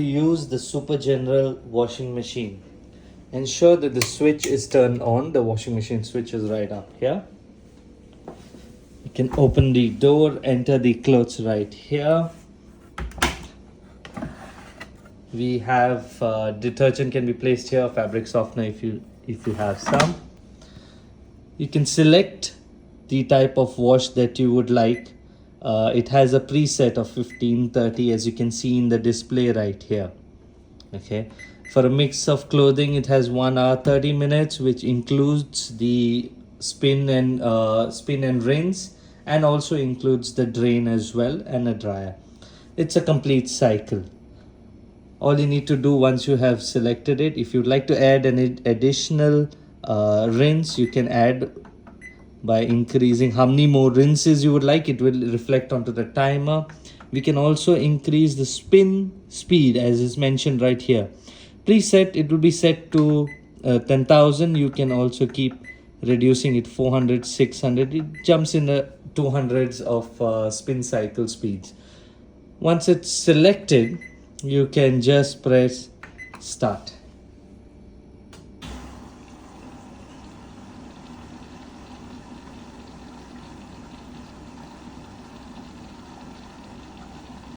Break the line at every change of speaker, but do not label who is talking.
Use the Super General washing machine. Ensure that the switch is turned on. The washing machine switch is right up here. You can open the door, enter the clothes right here. We have detergent can be placed here, fabric softener if you have some. You can select the type of wash that you would like. It has a preset of 15:30, as you can see in the display right here. Okay, for a mix of clothing it has 1 hour 30 minutes, which includes the spin and rinse, and also includes the drain as well, and a dryer. It's a complete cycle. All you need to do once you have selected it, if you'd like to add an additional rinse, you can add by increasing how many more rinses you would like. It will reflect onto the timer. We can also increase the spin speed, as is mentioned right here. Preset, it will be set to 10,000. You can also keep reducing it 400, 600. It jumps in the 200s of spin cycle speeds. Once it's selected, you can just press start.